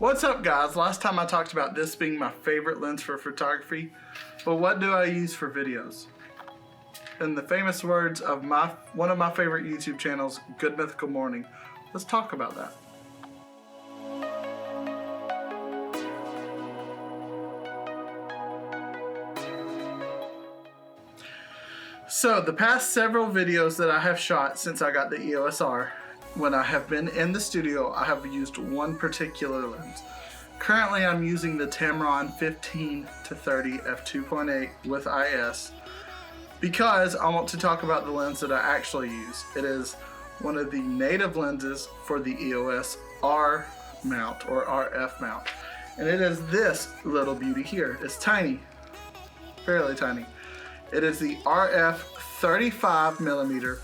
What's up, guys? Last time I talked about this being my favorite lens for photography, but what do I use for videos? In the famous words of one of my favorite YouTube channels, Good Mythical Morning, let's talk about that. So the past several videos that I have shot since I got the EOS R, when I have been in the studio, I have used one particular lens. Currently I'm using the Tamron 15-30 f2.8 with IS because I want to talk about the lens that I actually use. It is one of the native lenses for the EOS R mount or RF mount. And it is this little beauty here. It's tiny, fairly tiny. It is the RF 35mm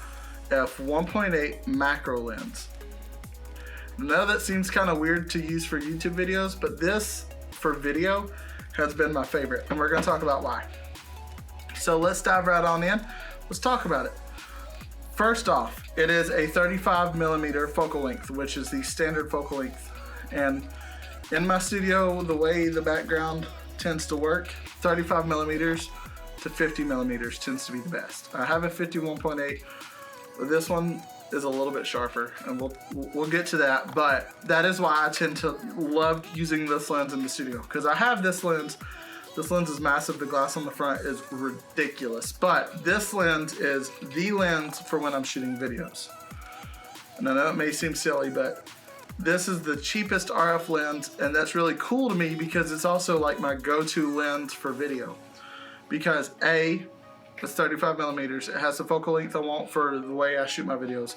f1.8 macro lens. I know that seems kind of weird to use for YouTube videos, but this for video has been my favorite, and we're going to talk about why. So let's dive right on in. Let's talk about it. First off, it is a 35mm focal length, which is the standard focal length. And in my studio, the way the background tends to work, 35mm to 50mm tends to be the best. I have a 51.8. This one is a little bit sharper, and we'll get to that, but that is why I tend to love using this lens in the studio, because I have this lens. This lens is massive. The glass on the front is ridiculous, but this lens is the lens for when I'm shooting videos. And I know it may seem silly, but this is the cheapest RF lens, and that's really cool to me because it's also like my go-to lens for video. Because A, it's 35mm, it has the focal length I want for the way I shoot my videos.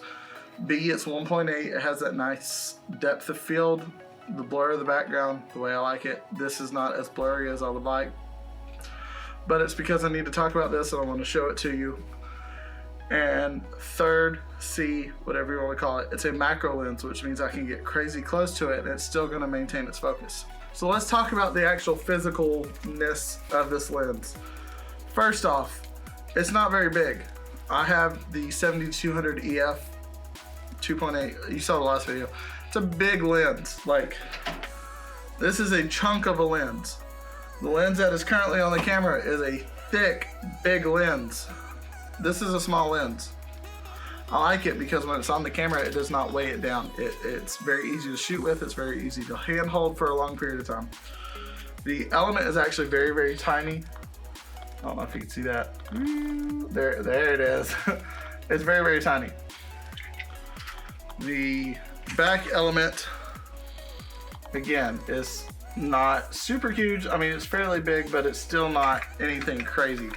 B, it's 1.8, it has that nice depth of field, the blur of the background, the way I like it. This is not as blurry as I would like, but it's because I need to talk about this and I want to show it to you. And third, C, whatever you want to call it, it's a macro lens, which means I can get crazy close to it and it's still going to maintain its focus. So let's talk about the actual physicalness of this lens. First off, it's not very big. I have the 7200 EF 2.8. You saw the last video. It's a big lens. Like, this is a chunk of a lens. The lens that is currently on the camera is a thick, big lens. This is a small lens. I like it because when it's on the camera, it does not weigh it down. It's very easy to shoot with. It's very easy to handhold for a long period of time. The element is actually very, very tiny. I don't know if you can see that. There it is. It's very, very tiny. The back element, again, is not super huge. I mean, it's fairly big, but it's still not anything crazy.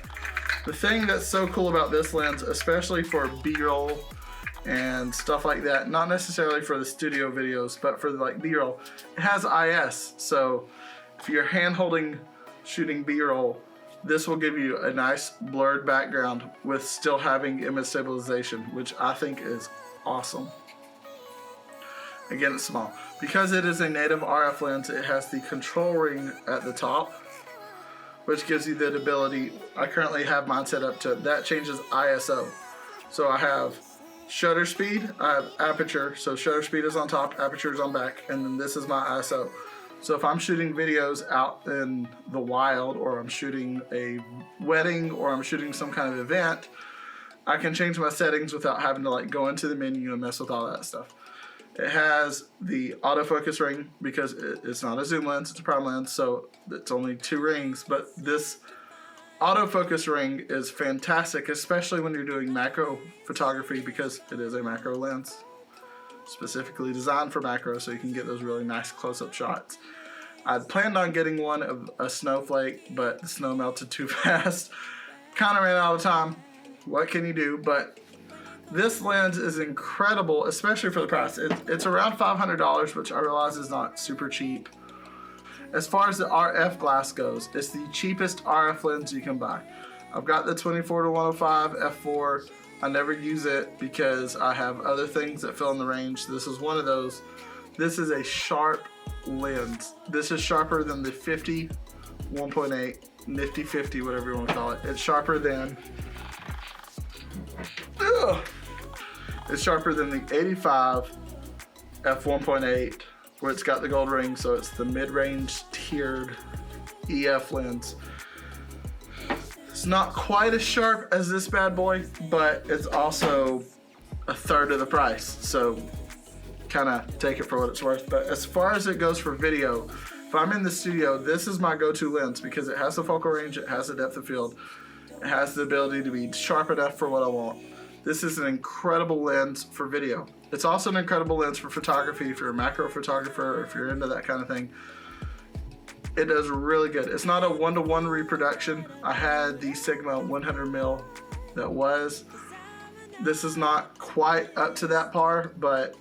The thing that's so cool about this lens, especially for B-roll and stuff like that, not necessarily for the studio videos, but for like B-roll, it has IS. So if you're hand-holding shooting B-roll, this will give you a nice blurred background with still having image stabilization, which I think is awesome. Again, it's small. Because it is a native RF lens, it has the control ring at the top, which gives you the ability. I currently have mine set up to, that changes ISO. So I have shutter speed, I have aperture, so shutter speed is on top, aperture is on back, and then this is my ISO. So if I'm shooting videos out in the wild, or I'm shooting a wedding, or I'm shooting some kind of event, I can change my settings without having to like go into the menu and mess with all that stuff. It has the autofocus ring because it's not a zoom lens, it's a prime lens, so it's only 2 rings, but this autofocus ring is fantastic, especially when you're doing macro photography, because it is a macro lens. Specifically designed for macro, so you can get those really nice close-up shots. I'd planned on getting one of a snowflake, but the snow melted too fast. Kind of ran out of time. What can you do? But this lens is incredible, especially for the price. It's around $500, which I realize is not super cheap. As far as the RF glass goes, it's the cheapest RF lens you can buy. I've got the 24-105 f4. I never use it because I have other things that fill in the range. This is one of those. This is a sharp lens. This is sharper than the 50 1.8, nifty 50, whatever you want to call it. It's sharper than It's sharper than the 85 f1.8 where it's got the gold ring, so it's the mid-range tiered EF lens. It's not quite as sharp as this bad boy, but it's also a third of the price, so kind of take it for what it's worth. But as far as it goes for video, if I'm in the studio, this is my go-to lens because it has the focal range, it has the depth of field, it has the ability to be sharp enough for what I want. This is an incredible lens for video. It's also an incredible lens for photography if you're a macro photographer or if you're into that kind of thing. It does really good. It's not a one-to-one reproduction. I had the Sigma 100mm that was. This is not quite up to that par, but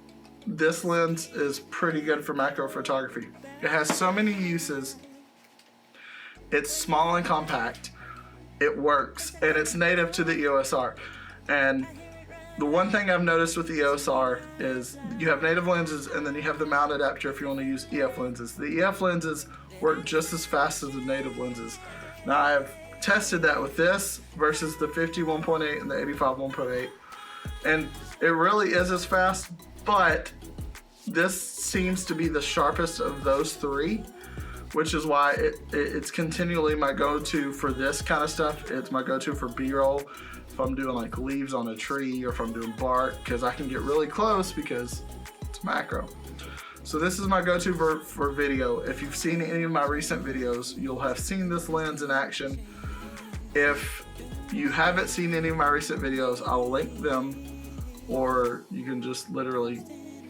this lens is pretty good for macro photography. It has so many uses. It's small and compact. It works, and it's native to the EOS R. And the one thing I've noticed with the EOS R is you have native lenses and then you have the mount adapter if you want to use EF lenses. The EF lenses work just as fast as the native lenses. Now I've tested that with this versus the 50 1.8 and the 85 1.8, and it really is as fast, but this seems to be the sharpest of those three, which is why it's continually my go-to for this kind of stuff. It's my go-to for B-roll if I'm doing like leaves on a tree or if I'm doing bark, because I can get really close because it's macro. So this is my go-to for video. If you've seen any of my recent videos, you'll have seen this lens in action. If you haven't seen any of my recent videos, I'll link them, or you can just literally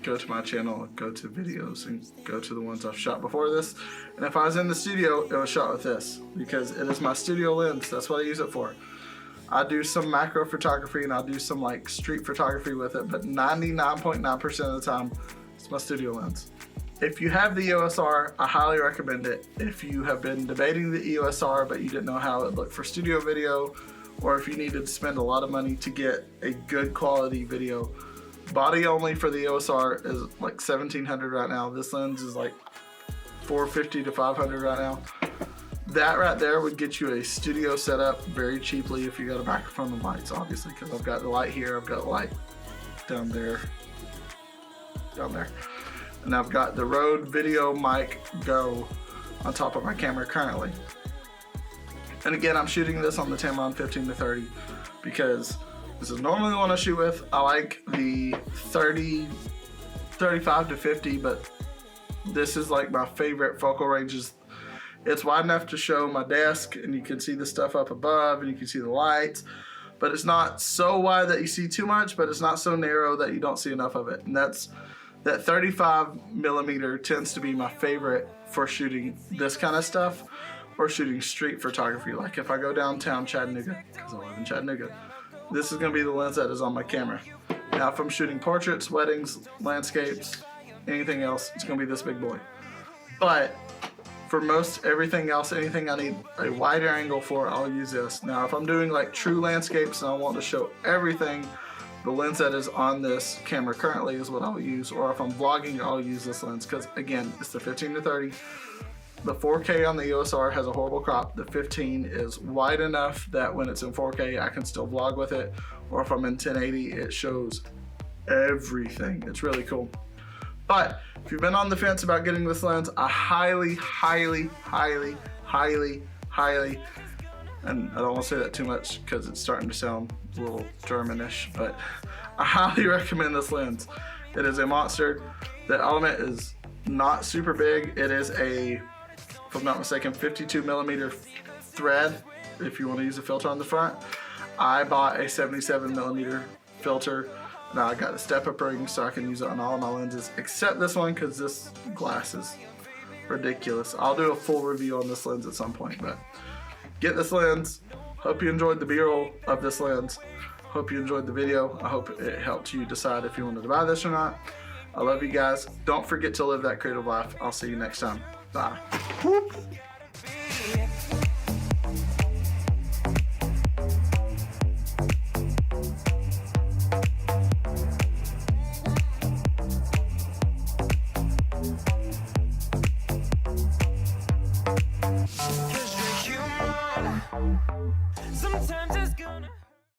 go to my channel and go to videos and go to the ones I've shot before this. And if I was in the studio, it was shot with this because it is my studio lens. That's what I use it for. I do some macro photography and I'll do some like street photography with it, but 99.9% of the time, it's my studio lens. If you have the EOS R, I highly recommend it. If you have been debating the EOS R but you didn't know how it looked for studio video, or if you needed to spend a lot of money to get a good quality video, body only for the EOS R is like $1,700 right now. This lens is like $450 to $500 right now. That right there would get you a studio setup very cheaply if you got a microphone and lights, obviously, because I've got the light here, I've got the light down there, and I've got the Rode Video Mic Go on top of my camera currently. And again, I'm shooting this on the Tamron 15 to 30 because this is normally the one I shoot with. I like the 30, 35 to 50, but this is like my favorite focal ranges. It's wide enough to show my desk and you can see the stuff up above and you can see the lights, but it's not so wide that you see too much, but it's not so narrow that you don't see enough of it. And that 35mm tends to be my favorite for shooting this kind of stuff or shooting street photography. Like if I go downtown Chattanooga, because I live in Chattanooga, this is going to be the lens that is on my camera. Now if I'm shooting portraits, weddings, landscapes, anything else, it's going to be this big boy. But for most everything else, anything I need a wider angle for, I'll use this. Now if I'm doing like true landscapes and I want to show everything, the lens that is on this camera currently is what I'll use, or if I'm vlogging, I'll use this lens because again, it's the 15 to 30. The 4K on the EOS R has a horrible crop. The 15 is wide enough that when it's in 4K, I can still vlog with it, or if I'm in 1080, it shows everything. It's really cool. But if you've been on the fence about getting this lens, I highly, and I don't want to say that too much because it's starting to sound a little Germanish, but I highly recommend this lens. It is a monster. The element is not super big. It is a, if I'm not mistaken, 52mm thread if you want to use a filter on the front. I bought a 77mm filter. Now I got a step-up ring so I can use it on all of my lenses except this one because this glass is ridiculous. I'll do a full review on this lens at some point, but get this lens. Hope you enjoyed the B-roll of this lens. Hope you enjoyed the video. I hope it helped you decide if you wanted to buy this or not. I love you guys. Don't forget to live that creative life. I'll see you next time. Bye. Whoop.